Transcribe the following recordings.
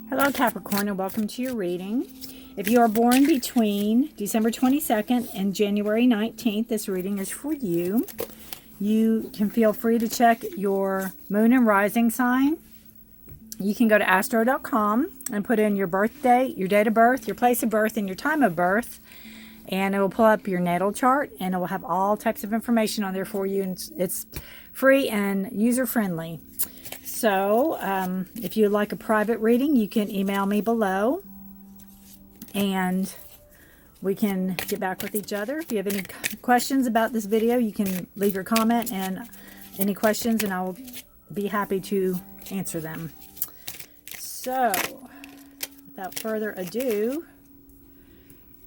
Hello Capricorn, and welcome to your reading. If you are born between December 22nd and January 19th, this reading is for you. You can feel free to check your moon and rising sign. You can go to astro.com and put in your birth date, your date of birth, your place of birth, and your time of birth. And it will pull up your natal chart, and it will have all types of information on there for you. And it's free and user-friendly. So if you'd like a private reading, you can email me below, and we can get back with each other. If you have any questions about this video, you can leave your comment and any questions, and I will be happy to answer them. So, without further ado,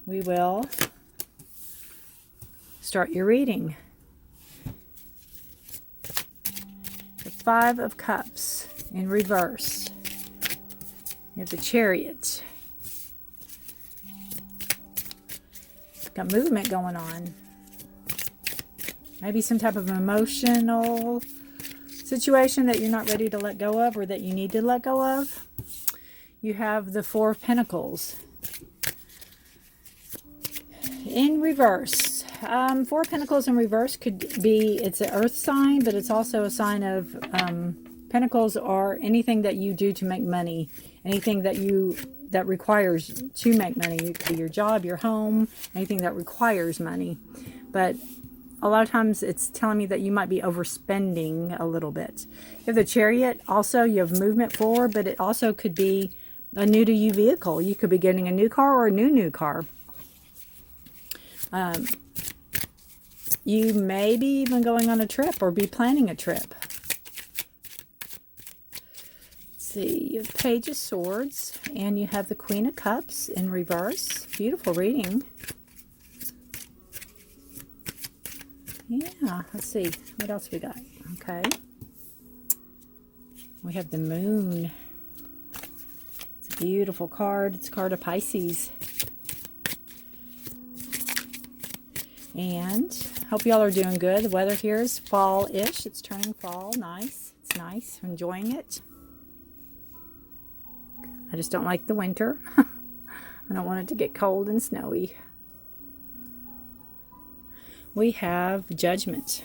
we will start your reading. The Five of Cups in reverse. You have the Chariot. Got movement going on. Maybe some type of emotional situation that you're not ready to let go of, or that you need to let go of. You have the Four of Pentacles in reverse. Four of Pentacles in reverse could be, it's an earth sign, but it's also a sign of Pentacles are anything that you do to make money, anything that requires to make money. It could be your job, your home, anything that requires money. But a lot of times it's telling me that you might be overspending a little bit. You have the Chariot. Also, you have movement forward, but it also could be a new to you vehicle. You could be getting a new car or a new car. You may be even going on a trip or be planning a trip. Let's see, you have the Page of Swords, and you have the Queen of Cups in reverse. Beautiful reading. Yeah, let's see, what else we got? Okay. We have the Moon. It's a beautiful card. It's a card of Pisces. And hope y'all are doing good. The weather here is fall-ish. It's turning fall. Nice. It's nice. I'm enjoying it. I just don't like the winter. I don't want it to get cold and snowy. We have Judgment.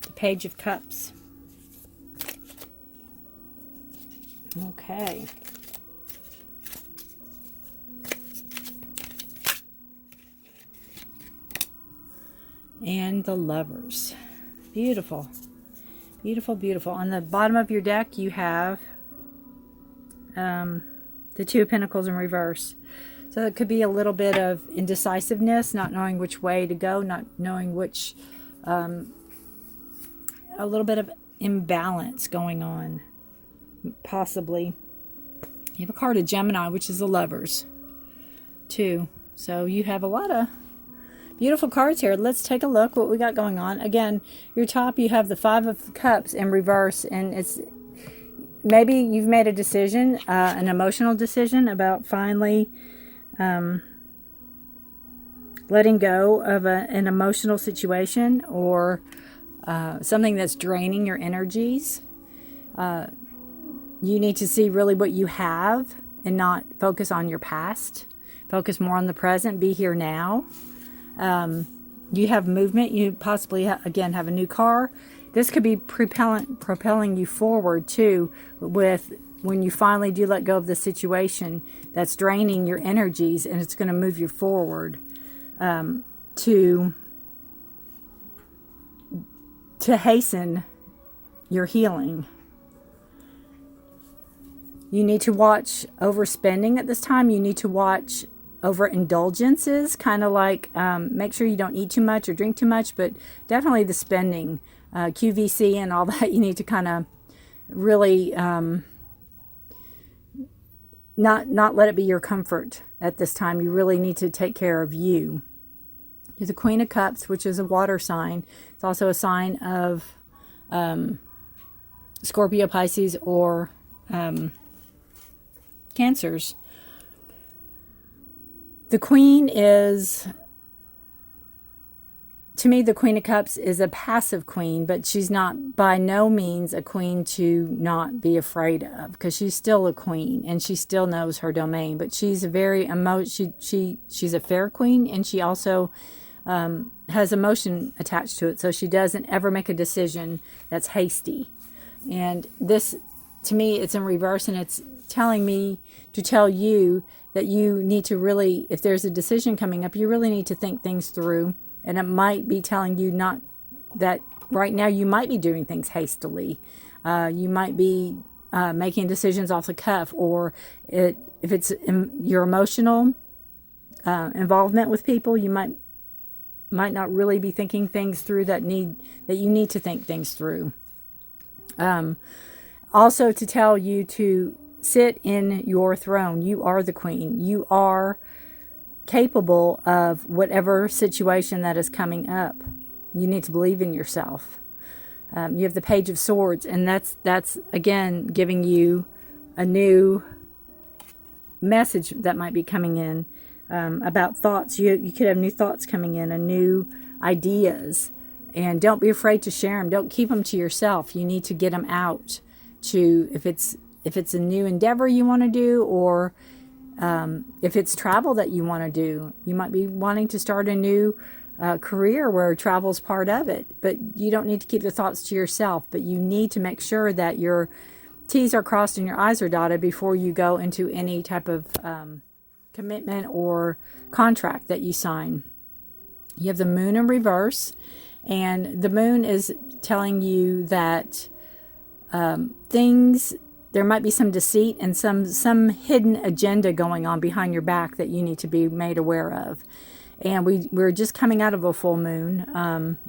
The Page of Cups. Okay. And the Lovers. Beautiful. Beautiful, beautiful. On the bottom of your deck, you have the Two of Pentacles in reverse. So it could be a little bit of indecisiveness, not knowing which way to go, not knowing which, a little bit of imbalance going on, possibly. You have a card of Gemini, which is the Lovers, too. So you have a lot of beautiful cards here. Let's take a look what we got going on. Again, your top, you have the Five of Cups in reverse, and it's maybe you've made a decision, an emotional decision about finally letting go of an emotional situation, or something that's draining your energies. You need to see really what you have and not focus on your past. Focus more on the present. Be here now. You have movement. You possibly, again, have a new car. This could be propelling you forward, too, with when you finally do let go of the situation that's draining your energies, and it's going to move you forward to hasten your healing. You need to watch overspending at this time. You need to watch overindulgences, kind of like make sure you don't eat too much or drink too much, but definitely the spending, QVC and all that, you need to kind of really not let it be your comfort at this time. You really need to take care of you. You're the Queen of Cups, which is a water sign. It's also a sign of Scorpio, Pisces, or Cancers. The Queen is to me, the Queen of Cups is a passive queen, but she's not by no means a queen to not be afraid of, because she's still a queen and she still knows her domain. But she's a very she's a fair queen, and she also has emotion attached to it, so she doesn't ever make a decision that's hasty. And this, to me, it's in reverse, and it's telling me to tell you that you need to really, if there's a decision coming up, you really need to think things through. And it might be telling you not that right now you might be doing things hastily. You might be making decisions off the cuff, or if it's your emotional involvement with people, you might not really be thinking things through that you need to think things through. Also, to tell you to sit in your throne. You are the queen. You are capable of whatever situation that is coming up. You need to believe in yourself. You have the Page of Swords, and that's again giving you a new message that might be coming in about thoughts. You could have new thoughts coming in, and new ideas, and don't be afraid to share them. Don't keep them to yourself. You need to get them out to, if it's a new endeavor you want to do, or if it's travel that you want to do. You might be wanting to start a new career where travel's part of it, but you don't need to keep the thoughts to yourself. But you need to make sure that your T's are crossed and your I's are dotted before you go into any type of commitment or contract that you sign. You have the Moon in reverse, and the Moon is telling you that there might be some deceit and some hidden agenda going on behind your back that you need to be made aware of. And we're just coming out of a full moon.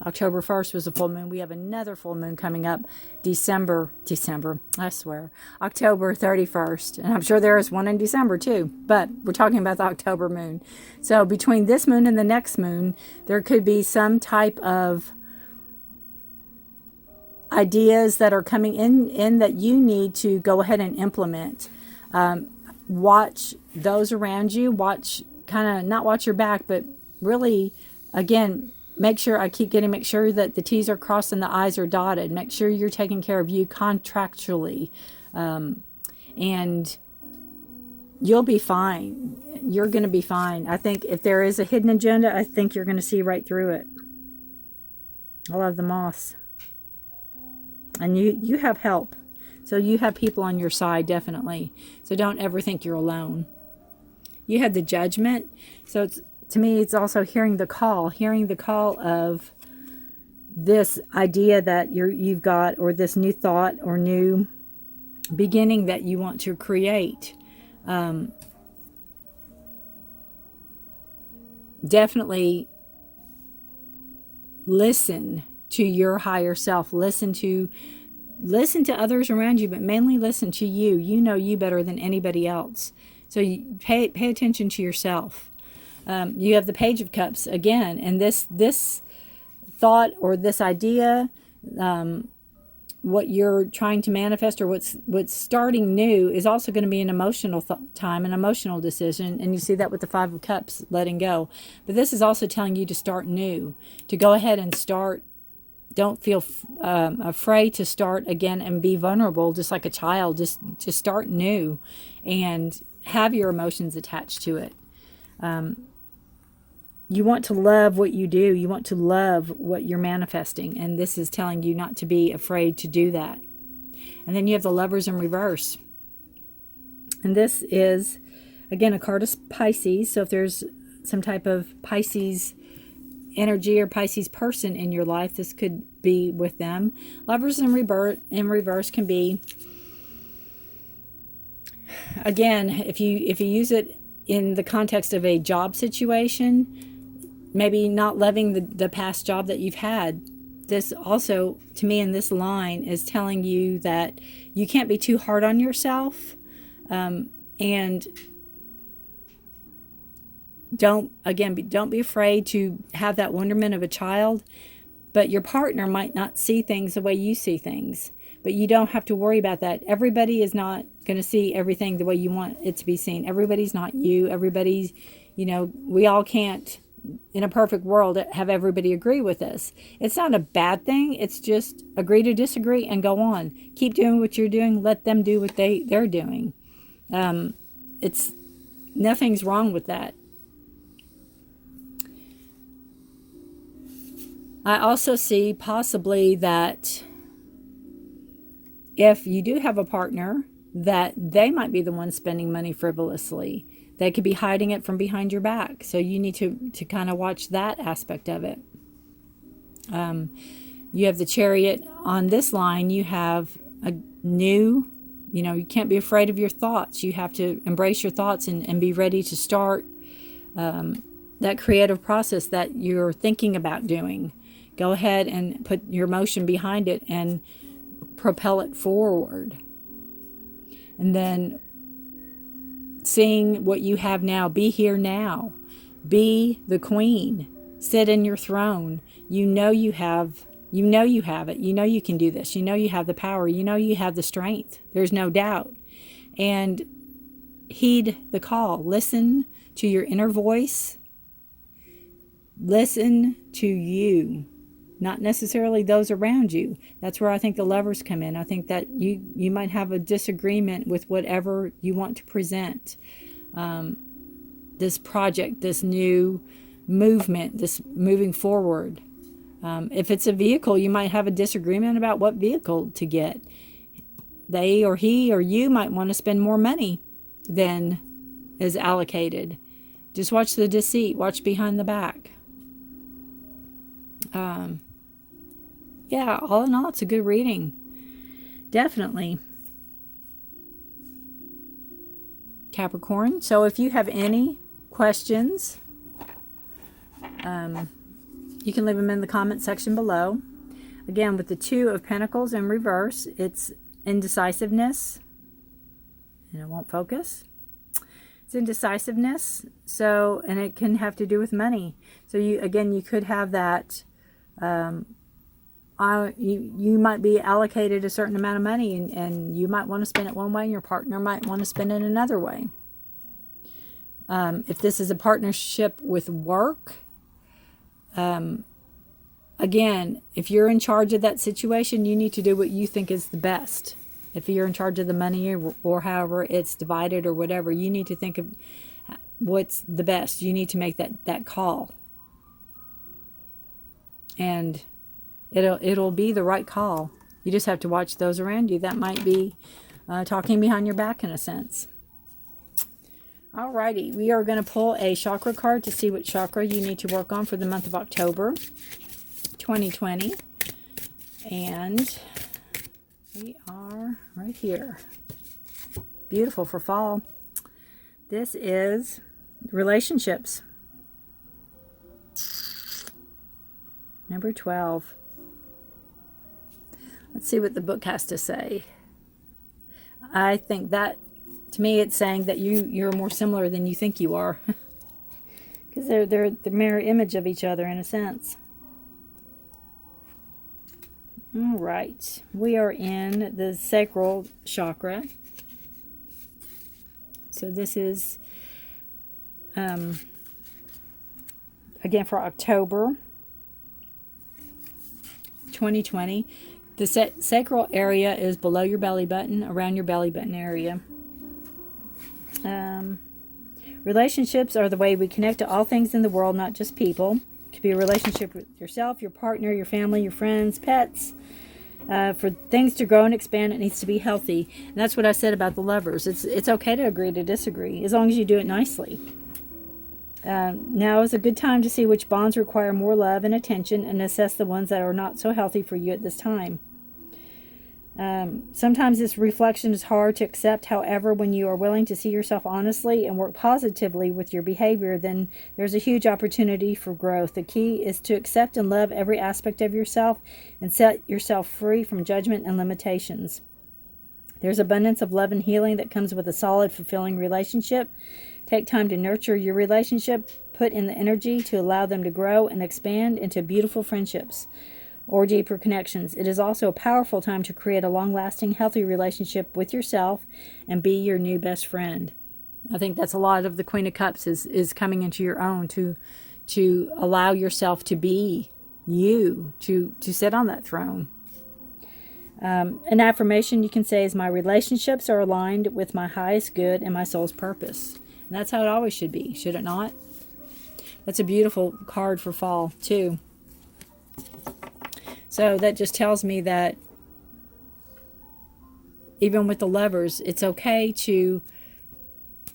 October 1st was a full moon. We have another full moon coming up October 31st. And I'm sure there is one in December too, but we're talking about the October moon. So between this moon and the next moon, there could be some type of ideas that are coming in that you need to go ahead and implement. Watch those around you. Not watch your back, but really, again, make sure that the T's are crossed and the I's are dotted. Make sure you're taking care of you contractually. And you'll be fine. You're going to be fine. I think if there is a hidden agenda, I think you're going to see right through it. I love the moss. And you have help. So you have people on your side, definitely. So don't ever think you're alone. You had the Judgment. So to me, it's also hearing the call of this idea that you've got, or this new thought or new beginning that you want to create. Definitely listen to your higher self. Listen to others around you, but mainly listen to you. You know you better than anybody else. So you pay attention to yourself. You have the Page of Cups again, and this thought or this idea, what you're trying to manifest, or what's starting new, is also going to be an emotional time, an emotional decision. And you see that with the Five of Cups, letting go. But this is also telling you to start new, to go ahead and start. Don't feel afraid to start again and be vulnerable, just like a child. Just start new, and have your emotions attached to it. You want to love what you do. You want to love what you're manifesting. And this is telling you not to be afraid to do that. And then you have the Lovers in reverse. And this is, again, a card of Pisces. So if there's some type of Pisces energy or Pisces person in your life, this could be with them. Lovers in reverse can be, again, if you use it in the context of a job situation, maybe not loving the past job that you've had. This also, to me, in this line, is telling you that you can't be too hard on yourself, and don't be afraid to have that wonderment of a child. But your partner might not see things the way you see things, but you don't have to worry about that. Everybody is not going to see everything the way you want it to be seen. Everybody's not you. Everybody's, we all can't in a perfect world, have everybody agree with us. It's not a bad thing. It's just agree to disagree and go on. Keep doing what you're doing. Let them do what they're doing. It's nothing's wrong with that. I also see possibly that if you do have a partner, that they might be the one spending money frivolously. They could be hiding it from behind your back. So you need to kind of watch that aspect of it. You have the Chariot on this line. You have a new, you can't be afraid of your thoughts. You have to embrace your thoughts and be ready to start that creative process that you're thinking about doing. Go ahead and put your emotion behind it and propel it forward. And then seeing what you have now, be here now, be the queen, sit in your throne. You know you have it. You know you can do this. You know you have the power. You know you have the strength. There's no doubt. And heed the call. Listen to your inner voice. Listen to you, not necessarily those around you. That's where I think the Lovers come in. I think that you might have a disagreement with whatever you want to present. This project, this new movement, this moving forward. If it's a vehicle, you might have a disagreement about what vehicle to get. They or he or you might want to spend more money than is allocated. Just watch the deceit. Watch behind the back. Yeah, all in all, it's a good reading. Definitely. Capricorn. So if you have any questions, you can leave them in the comment section below. Again, with the Two of Pentacles in reverse, it's indecisiveness. And it won't focus. It's indecisiveness. So, and it can have to do with money. So you could have that. You might be allocated a certain amount of money, and you might want to spend it one way, and your partner might want to spend it another way. If this is a partnership with work, again, if you're in charge of that situation, you need to do what you think is the best. If you're in charge of the money or however it's divided or whatever, you need to think of what's the best. You need to make that call. And it'll be the right call. You just have to watch those around you. That might be talking behind your back in a sense. Alrighty, we are going to pull a chakra card to see what chakra you need to work on for the month of October 2020. And we are right here. Beautiful for fall. This is relationships. Number 12. Let's see what the book has to say. I think that, to me, it's saying that you're more similar than you think you are. Because they're the mirror image of each other in a sense. All right. We are in the sacral chakra. So this is, again, for October 2020. The sacral area is below your belly button, around your belly button area. Relationships are the way we connect to all things in the world, not just people. It could be a relationship with yourself, your partner, your family, your friends, pets. For things to grow and expand, it needs to be healthy. And that's what I said about the Lovers. It's okay to agree to disagree, as long as you do it nicely. Now is a good time to see which bonds require more love and attention and assess the ones that are not so healthy for you at this time. Sometimes this reflection is hard to accept. However, when you are willing to see yourself honestly and work positively with your behavior, then there's a huge opportunity for growth. The key is to accept and love every aspect of yourself and set yourself free from judgment and limitations. There's abundance of love and healing that comes with a solid, fulfilling relationship. Take time to nurture your relationship. Put in the energy to allow them to grow and expand into beautiful friendships or deeper connections. It is also a powerful time to create a long-lasting, healthy relationship with yourself and be your new best friend. I think that's a lot of the Queen of Cups is coming into your own to to allow yourself to be you, to sit on that throne. An affirmation you can say is, my relationships are aligned with my highest good and my soul's purpose. And that's how it always should be, should it not? That's a beautiful card for fall, too. So that just tells me that even with the Lovers, it's okay to,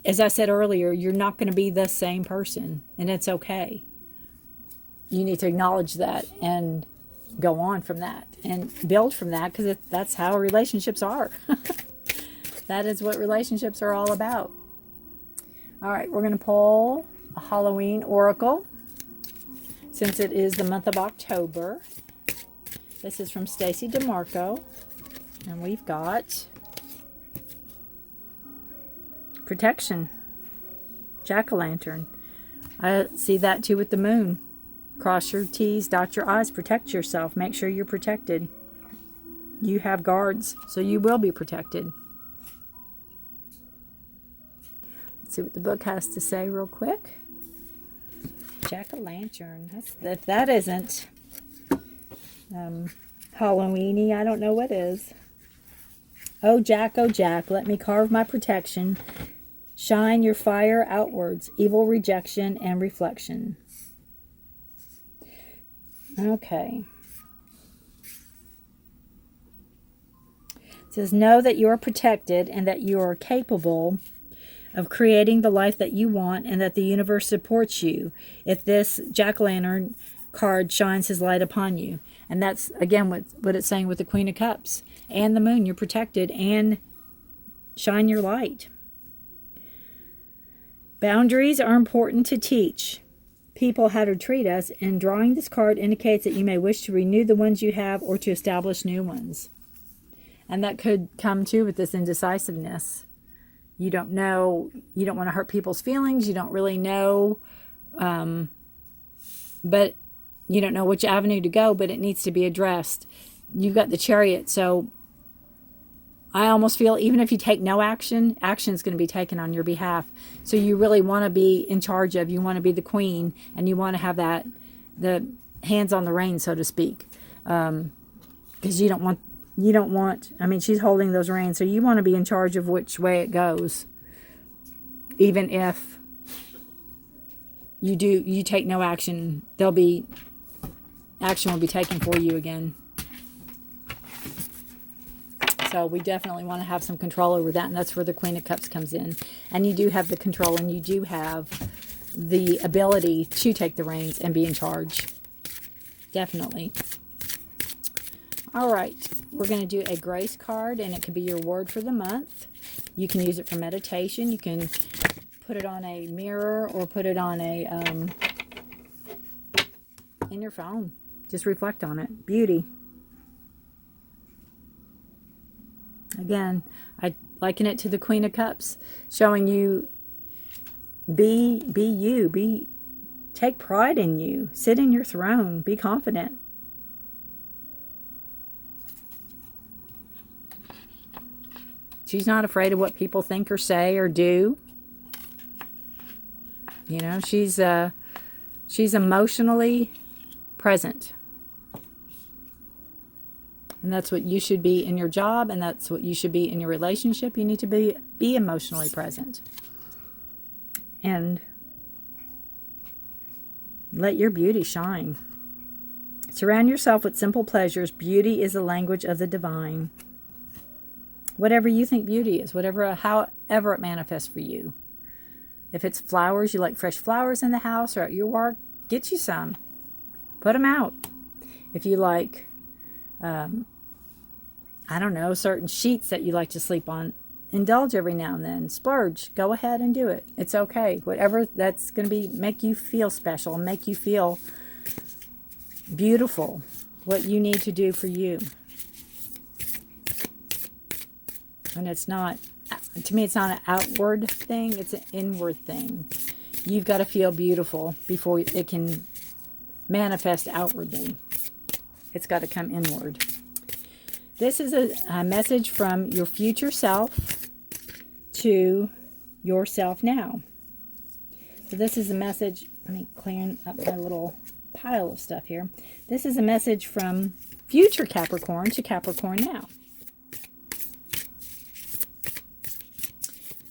as I said earlier, you're not going to be the same person, and it's okay. You need to acknowledge that and go on from that and build from that, because that's how relationships are. That is what relationships are all about. All right, we're going to pull a Halloween oracle since it is the month of October. This is from Stacy DeMarco, and we've got protection, jack-o'-lantern. I see that too with the moon. Cross your T's, dot your I's, protect yourself. Make sure you're protected. You have guards, so you will be protected. Let's see what the book has to say real quick. Jack-o'-lantern. If that isn't Halloween-y, I don't know what is. Oh Jack, let me carve my protection. Shine your fire outwards, evil rejection and reflection. Okay. It says, know that you are protected and that you are capable of creating the life that you want, and that the universe supports you if this jack-o'-lantern card shines his light upon you. And that's, again, what it's saying with the Queen of Cups and the moon. You're protected, and shine your light. Boundaries are important to teach people how to treat us, and drawing this card indicates that you may wish to renew the ones you have or to establish new ones. And that could come too with this indecisiveness. You don't know, you don't want to hurt people's feelings, you don't really know, but you don't know which avenue to go, but it needs to be addressed. You've got the Chariot, so I almost feel even if you take no action, action is going to be taken on your behalf. So you really want to be in charge of, you want to be the queen, and you want to have that, the hands on the reins, so to speak. Because you don't want, I mean, she's holding those reins, so you want to be in charge of which way it goes. Even if you take no action, action will be taken for you again. So we definitely want to have some control over that, and that's where the Queen of Cups comes in. And you do have the control, and you do have the ability to take the reins and be in charge. Definitely. All right, we're going to do a grace card, and it could be your word for the month. You can use it for meditation. You can put it on a mirror or put it on a in your phone. Just reflect on it. Beauty. Again, I liken it to the Queen of Cups, showing you be you, take pride in you, sit in your throne, be confident. She's not afraid of what people think or say or do. You know, she's emotionally present. And that's what you should be in your job, and that's what you should be in your relationship. You need to be emotionally present. And let your beauty shine. Surround yourself with simple pleasures. Beauty is the language of the divine. Whatever you think beauty is, however it manifests for you. If it's flowers, you like fresh flowers in the house or at your work, get you some. Put them out. If you like, I don't know, certain sheets that you like to sleep on, indulge every now and then. Splurge. Go ahead and do it. It's okay. Whatever that's going to make you feel special, make you feel beautiful. What you need to do for you. And it's not, to me, it's not an outward thing. It's an inward thing. You've got to feel beautiful before it can manifest outwardly. It's got to come inward. This is a message from your future self to yourself now. So this is a message Let me clean up my little pile of stuff here. This is a message from future Capricorn to Capricorn now.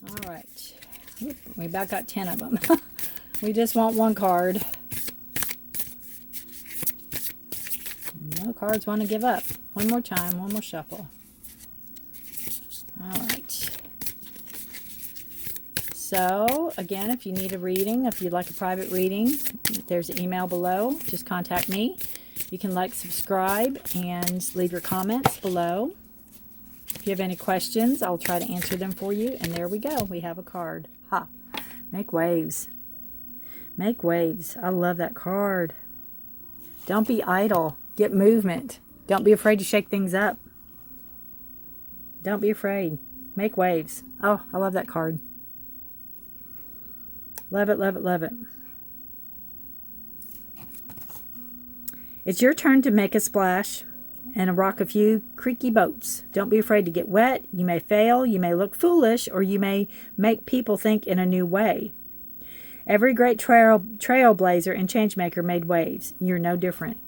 All right. Oop, we about got 10 of them. We just want one card. No cards want to give up. One more time, one more shuffle. All right. So, again, if you need a reading, if you'd like a private reading, there's an email below. Just contact me. You can like, subscribe, and leave your comments below. If you have any questions, I'll try to answer them for you. And there we go. We have a card. Ha! Make waves. Make waves. I love that card. Don't be idle. Get movement. Don't be afraid to shake things up. Don't be afraid. Make waves. Oh, I love that card. Love it, love it, love it. It's your turn to make a splash and rock a few creaky boats. Don't be afraid to get wet. You may fail, you may look foolish, or you may make people think in a new way. Every great trailblazer and changemaker made waves. You're no different.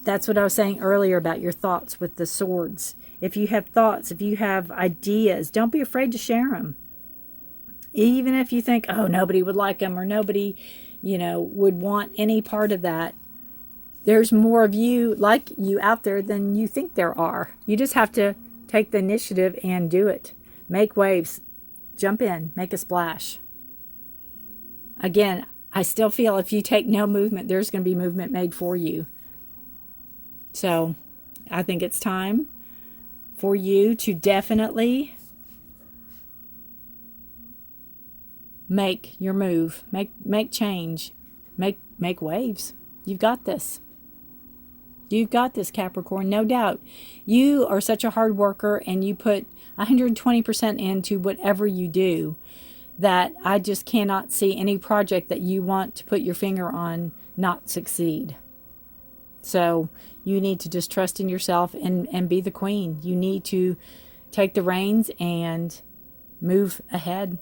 That's what I was saying earlier about your thoughts with the swords. If you have thoughts, if you have ideas, don't be afraid to share them. Even if you think, oh, nobody would like them, or nobody, would want any part of that. There's more of you like you out there than you think there are. You just have to take the initiative and do it. Make waves. Jump in. Make a splash. Again, I still feel if you take no movement, there's going to be movement made for you. So I think it's time for you to definitely make your move. Make change. Make waves. You've got this. You've got this, Capricorn, no doubt. You are such a hard worker, and you put 120% into whatever you do, that I just cannot see any project that you want to put your finger on not succeed. So you need to just trust in yourself and be the queen. You need to take the reins and move ahead.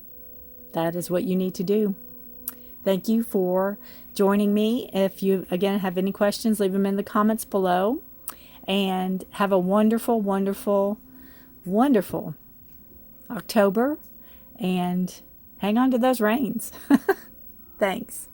That is what you need to do. Thank you for joining me. If you, again, have any questions, leave them in the comments below. And have a wonderful, wonderful, wonderful October. And hang on to those reins. Thanks.